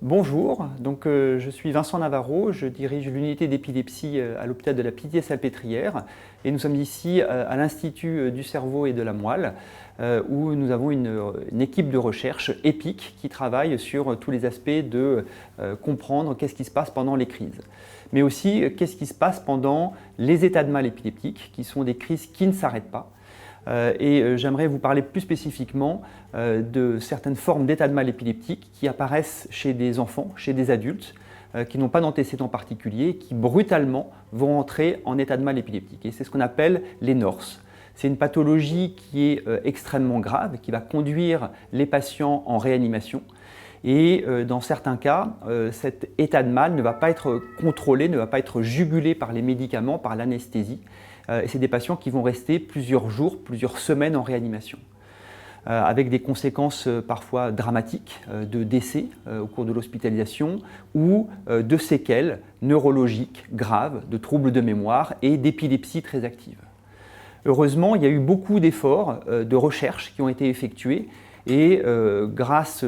Bonjour, je suis Vincent Navarro, je dirige l'unité d'épilepsie à l'hôpital de la Pitié-Salpêtrière et nous sommes ici à l'Institut du cerveau et de la moelle où nous avons une équipe de recherche EPIC qui travaille sur tous les aspects de comprendre qu'est-ce qui se passe pendant les crises, mais aussi qu'est-ce qui se passe pendant les états de mal épileptiques qui sont des crises qui ne s'arrêtent pas. J'aimerais vous parler plus spécifiquement de certaines formes d'état de mal épileptique qui apparaissent chez des enfants, chez des adultes, qui n'ont pas d'antécédents particuliers, qui brutalement vont entrer en état de mal épileptique. Et c'est ce qu'on appelle les NORS. C'est une pathologie qui est extrêmement grave, qui va conduire les patients en réanimation. Et dans certains cas, cet état de mal ne va pas être contrôlé, ne va pas être jugulé par les médicaments, par l'anesthésie. Et c'est des patients qui vont rester plusieurs jours, plusieurs semaines en réanimation, avec des conséquences parfois dramatiques de décès au cours de l'hospitalisation ou de séquelles neurologiques graves, de troubles de mémoire et d'épilepsie très active. Heureusement, il y a eu beaucoup d'efforts de recherche qui ont été effectués et grâce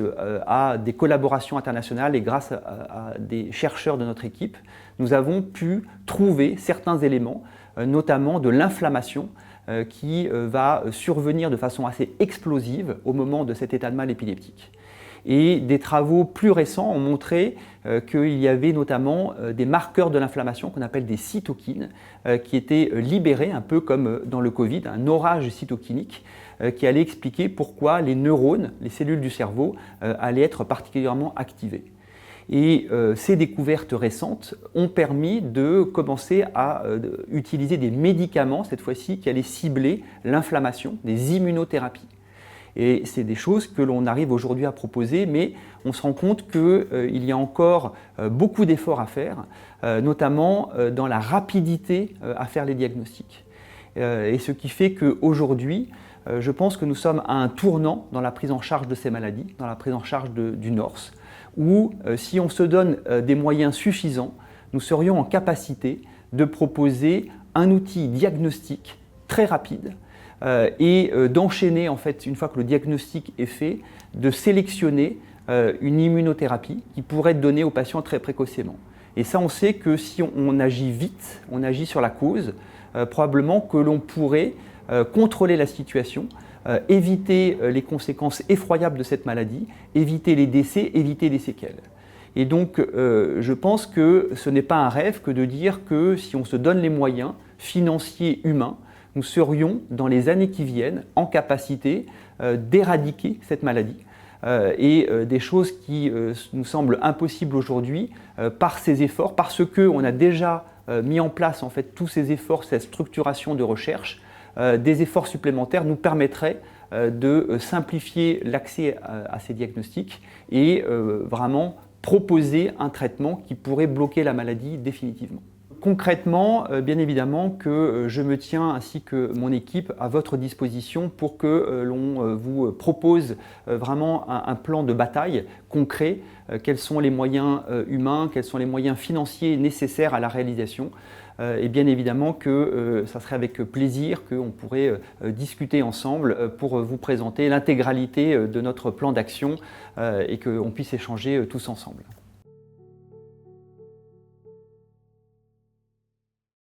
à des collaborations internationales et grâce à des chercheurs de notre équipe, nous avons pu trouver certains éléments, notamment de l'inflammation qui va survenir de façon assez explosive au moment de cet état de mal épileptique. Et des travaux plus récents ont montré qu'il y avait notamment des marqueurs de l'inflammation qu'on appelle des cytokines qui étaient libérés, un peu comme dans le Covid, un orage cytokinique qui allait expliquer pourquoi les neurones, les cellules du cerveau, allaient être particulièrement activées. Et ces découvertes récentes ont permis de commencer à utiliser des médicaments, cette fois-ci, qui allaient cibler l'inflammation, des immunothérapies. Et c'est des choses que l'on arrive aujourd'hui à proposer, mais on se rend compte qu'il y a encore beaucoup d'efforts à faire, notamment dans la rapidité à faire les diagnostics. Et ce qui fait qu'aujourd'hui, je pense que nous sommes à un tournant dans la prise en charge de ces maladies, dans la prise en charge du NORS, où si on se donne des moyens suffisants, nous serions en capacité de proposer un outil diagnostique très rapide et d'enchaîner, en fait, une fois que le diagnostic est fait, de sélectionner une immunothérapie qui pourrait être donnée aux patients très précocement. Et ça, on sait que si on agit vite, on agit sur la cause, probablement que l'on pourrait contrôler la situation, éviter les conséquences effroyables de cette maladie, éviter les décès, éviter les séquelles. Et donc, je pense que ce n'est pas un rêve que de dire que si on se donne les moyens financiers, humains, nous serions, dans les années qui viennent, en capacité d'éradiquer cette maladie. Et des choses qui nous semblent impossibles aujourd'hui par ces efforts, parce qu'on a déjà mis en place en fait, tous ces efforts, cette structuration de recherche, des efforts supplémentaires nous permettraient de simplifier l'accès à ces diagnostics et vraiment proposer un traitement qui pourrait bloquer la maladie définitivement. Concrètement, bien évidemment que je me tiens ainsi que mon équipe à votre disposition pour que l'on vous propose vraiment un plan de bataille concret, quels sont les moyens humains, quels sont les moyens financiers nécessaires à la réalisation. Et bien évidemment que ça serait avec plaisir qu'on pourrait discuter ensemble pour vous présenter l'intégralité de notre plan d'action et qu'on puisse échanger tous ensemble.